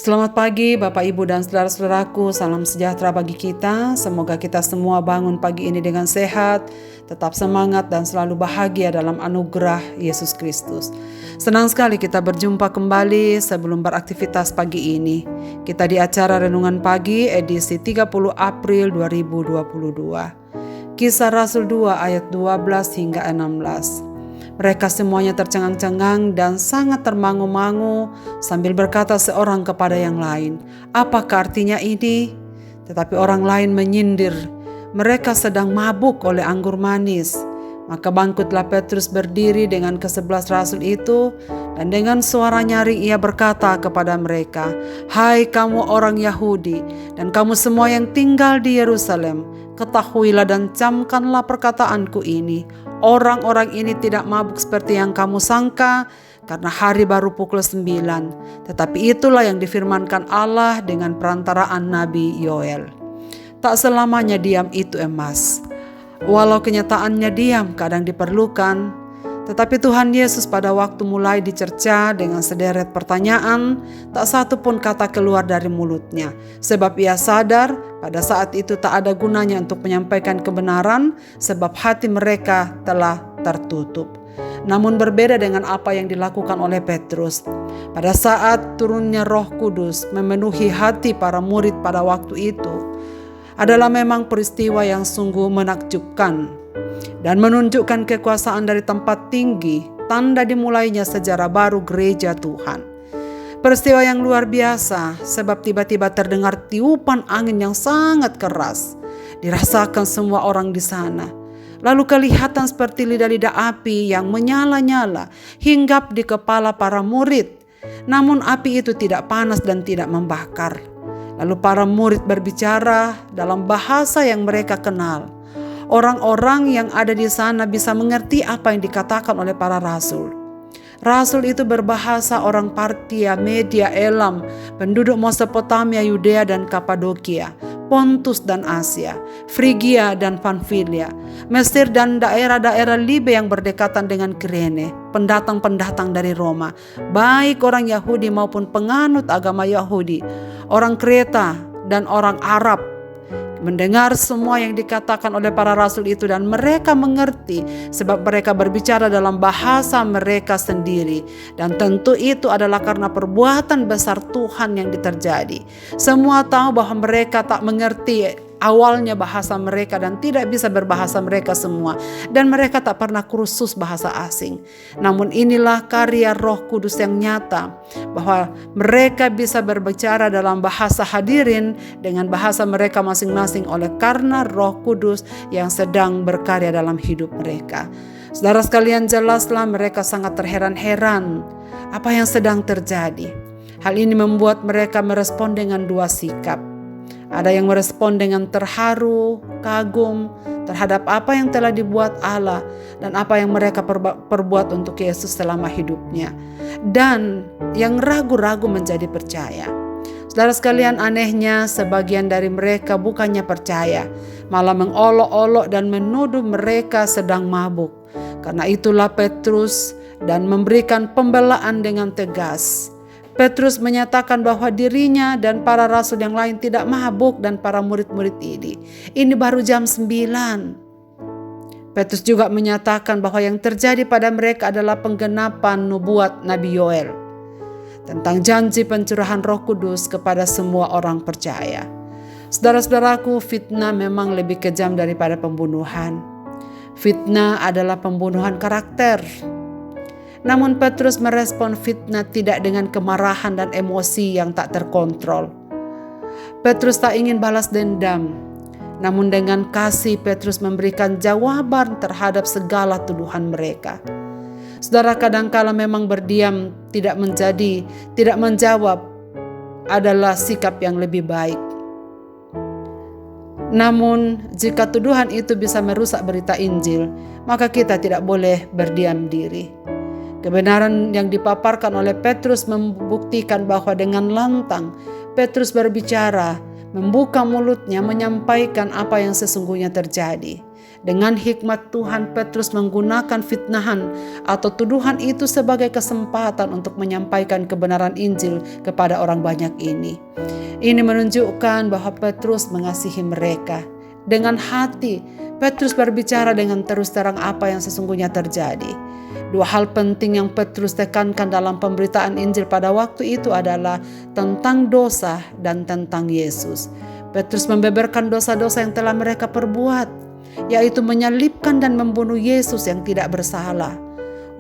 Selamat pagi Bapak Ibu dan saudara-saudaraku, salam sejahtera bagi kita. Semoga kita semua bangun pagi ini dengan sehat, tetap semangat dan selalu bahagia dalam anugerah Yesus Kristus. Senang sekali kita berjumpa kembali sebelum beraktivitas pagi ini. Kita di acara Renungan Pagi edisi 30 April 2022. Kisah Rasul 2 ayat 12 hingga 16. Mereka semuanya tercengang-cengang dan sangat termangu-mangu sambil berkata seorang kepada yang lain, "Apakah artinya ini?" Tetapi orang lain menyindir, "Mereka sedang mabuk oleh anggur manis." Maka bangkitlah Petrus berdiri dengan ke-11 rasul itu, dan dengan suara nyaring ia berkata kepada mereka, "Hai kamu orang Yahudi, dan kamu semua yang tinggal di Yerusalem, ketahuilah dan camkanlah perkataanku ini. Orang-orang ini tidak mabuk seperti yang kamu sangka, karena hari baru pukul 9. Tetapi itulah yang difirmankan Allah dengan perantaraan Nabi Yoel. Tak selamanya diam itu emas. Walau kenyataannya diam kadang diperlukan, tetapi Tuhan Yesus pada waktu mulai dicerca dengan sederet pertanyaan, tak satu pun kata keluar dari mulutnya. Sebab ia sadar pada saat itu tak ada gunanya untuk menyampaikan kebenaran, sebab hati mereka telah tertutup. Namun berbeda dengan apa yang dilakukan oleh Petrus. Pada saat turunnya Roh Kudus memenuhi hati para murid pada waktu itu, adalah memang peristiwa yang sungguh menakjubkan dan menunjukkan kekuasaan dari tempat tinggi, tanda dimulainya sejarah baru gereja Tuhan. Peristiwa yang luar biasa sebab tiba-tiba terdengar tiupan angin yang sangat keras. Dirasakan semua orang di sana. Lalu kelihatan seperti lidah-lidah api yang menyala-nyala hinggap di kepala para murid. Namun api itu tidak panas dan tidak membakar. Lalu para murid berbicara dalam bahasa yang mereka kenal. Orang-orang yang ada di sana bisa mengerti apa yang dikatakan oleh para rasul. Rasul itu berbahasa orang Partia, Media, Elam, penduduk Mesopotamia, Yudea dan Kapadokia, Pontus dan Asia, Frigia dan Pamfilia, Mesir dan daerah-daerah Libe yang berdekatan dengan Kirene, pendatang-pendatang dari Roma, baik orang Yahudi maupun penganut agama Yahudi, orang Kreta dan orang Arab, mendengar semua yang dikatakan oleh para rasul itu dan mereka mengerti sebab mereka berbicara dalam bahasa mereka sendiri, dan tentu itu adalah karena perbuatan besar Tuhan yang terjadi. Semua tahu bahwa mereka tak mengerti awalnya bahasa mereka dan tidak bisa berbahasa mereka semua, dan mereka tak pernah kursus bahasa asing. Namun inilah karya Roh Kudus yang nyata bahwa mereka bisa berbicara dalam bahasa hadirin dengan bahasa mereka masing-masing oleh karena Roh Kudus yang sedang berkarya dalam hidup mereka. Saudara sekalian, jelaslah mereka sangat terheran-heran apa yang sedang terjadi. Hal ini membuat mereka merespon dengan dua sikap. Ada yang merespon dengan terharu, kagum terhadap apa yang telah dibuat Allah dan apa yang mereka perbuat untuk Yesus selama hidupnya. Dan yang ragu-ragu menjadi percaya. Saudara sekalian, anehnya sebagian dari mereka bukannya percaya, malah mengolok-olok dan menuduh mereka sedang mabuk. Karena itulah Petrus dan memberikan pembelaan dengan tegas. Petrus menyatakan bahwa dirinya dan para rasul yang lain tidak mabuk dan para murid-murid ini. Ini baru jam 9. Petrus juga menyatakan bahwa yang terjadi pada mereka adalah penggenapan nubuat Nabi Yoel tentang janji pencurahan Roh Kudus kepada semua orang percaya. Saudara-saudaraku, fitnah memang lebih kejam daripada pembunuhan. Fitnah adalah pembunuhan karakter. Namun Petrus merespon fitnah tidak dengan kemarahan dan emosi yang tak terkontrol. Petrus tak ingin balas dendam, namun dengan kasih Petrus memberikan jawaban terhadap segala tuduhan mereka. Saudara, kadangkala memang berdiam, tidak menjawab adalah sikap yang lebih baik. Namun jika tuduhan itu bisa merusak berita Injil, maka kita tidak boleh berdiam diri. Kebenaran yang dipaparkan oleh Petrus membuktikan bahwa dengan lantang Petrus berbicara, membuka mulutnya menyampaikan apa yang sesungguhnya terjadi. Dengan hikmat Tuhan, Petrus menggunakan fitnahan atau tuduhan itu sebagai kesempatan untuk menyampaikan kebenaran Injil kepada orang banyak ini. Ini menunjukkan bahwa Petrus mengasihi mereka. Dengan hati, Petrus berbicara dengan terus terang apa yang sesungguhnya terjadi. Dua hal penting yang Petrus tekankan dalam pemberitaan Injil pada waktu itu adalah tentang dosa dan tentang Yesus. Petrus membeberkan dosa-dosa yang telah mereka perbuat, yaitu menyalibkan dan membunuh Yesus yang tidak bersalah.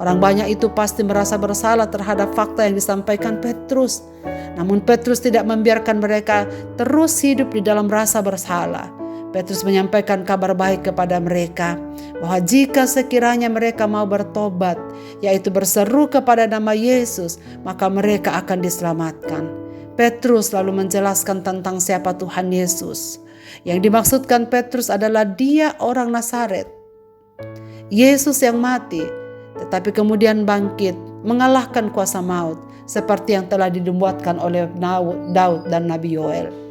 Orang banyak itu pasti merasa bersalah terhadap fakta yang disampaikan Petrus. Namun Petrus tidak membiarkan mereka terus hidup di dalam rasa bersalah. Petrus menyampaikan kabar baik kepada mereka bahwa jika sekiranya mereka mau bertobat, yaitu berseru kepada nama Yesus, maka mereka akan diselamatkan. Petrus lalu menjelaskan tentang siapa Tuhan Yesus. Yang dimaksudkan Petrus adalah Dia orang Nazaret, Yesus yang mati, tetapi kemudian bangkit, mengalahkan kuasa maut, seperti yang telah dinubuatkan oleh Daud dan Nabi Yoel.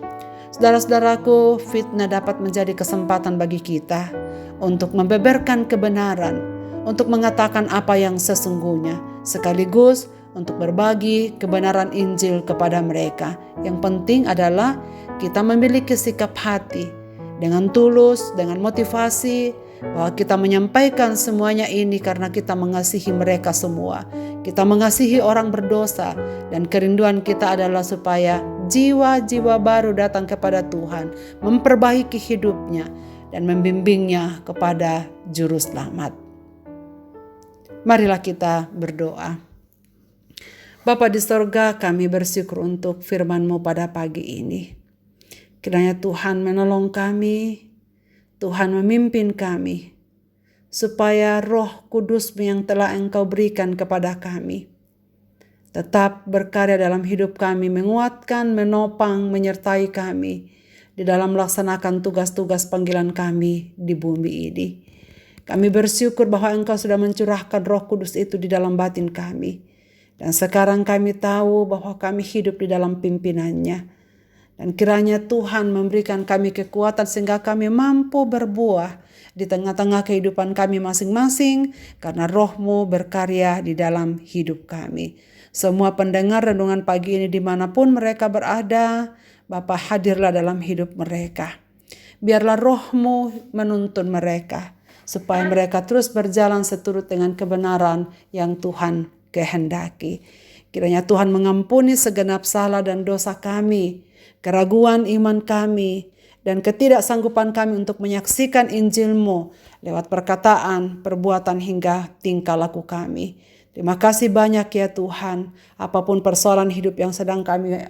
Saudara-saudaraku, fitnah dapat menjadi kesempatan bagi kita untuk membeberkan kebenaran, untuk mengatakan apa yang sesungguhnya, sekaligus untuk berbagi kebenaran Injil kepada mereka. Yang penting adalah kita memiliki sikap hati dengan tulus, dengan motivasi bahwa kita menyampaikan semuanya ini karena kita mengasihi mereka semua. Kita mengasihi orang berdosa dan kerinduan kita adalah supaya jiwa-jiwa baru datang kepada Tuhan, memperbaiki hidupnya dan membimbingnya kepada juru selamat. Marilah kita berdoa. Bapa di sorga, kami bersyukur untuk firman-Mu pada pagi ini. Kiranya Tuhan menolong kami, Tuhan memimpin kami, supaya Roh Kudus-Mu yang telah Engkau berikan kepada kami tetap berkarya dalam hidup kami, menguatkan, menopang, menyertai kami di dalam melaksanakan tugas-tugas panggilan kami di bumi ini. Kami bersyukur bahwa Engkau sudah mencurahkan Roh Kudus itu di dalam batin kami. Dan sekarang kami tahu bahwa kami hidup di dalam pimpinannya. Dan kiranya Tuhan memberikan kami kekuatan sehingga kami mampu berbuah di tengah-tengah kehidupan kami masing-masing, karena Roh-Mu berkarya di dalam hidup kami. Semua pendengar renungan pagi ini dimanapun mereka berada, Bapa hadirlah dalam hidup mereka. Biarlah Roh-Mu menuntun mereka, supaya mereka terus berjalan seturut dengan kebenaran yang Tuhan kehendaki. Kiranya Tuhan mengampuni segenap salah dan dosa kami, keraguan iman kami, dan ketidaksanggupan kami untuk menyaksikan Injil-Mu lewat perkataan, perbuatan, hingga tingkah laku kami. Terima kasih banyak ya Tuhan, apapun persoalan hidup yang sedang kami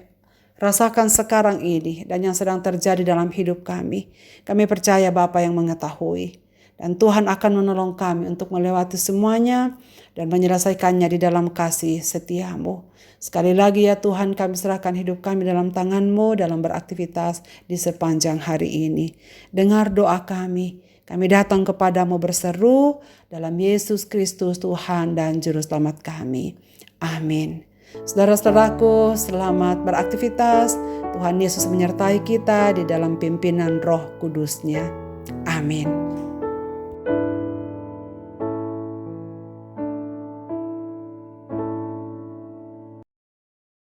rasakan sekarang ini dan yang sedang terjadi dalam hidup kami. Kami percaya Bapa yang mengetahui. Dan Tuhan akan menolong kami untuk melewati semuanya dan menyelesaikannya di dalam kasih setia-Mu. Sekali lagi ya Tuhan, kami serahkan hidup kami dalam tangan-Mu dalam beraktivitas di sepanjang hari ini. Dengar doa kami. Kami datang kepadamu berseru dalam Yesus Kristus Tuhan dan Juru Selamat kami. Amin. Saudara-saudaraku, selamat beraktivitas. Tuhan Yesus menyertai kita di dalam pimpinan Roh Kudus-Nya. Amin.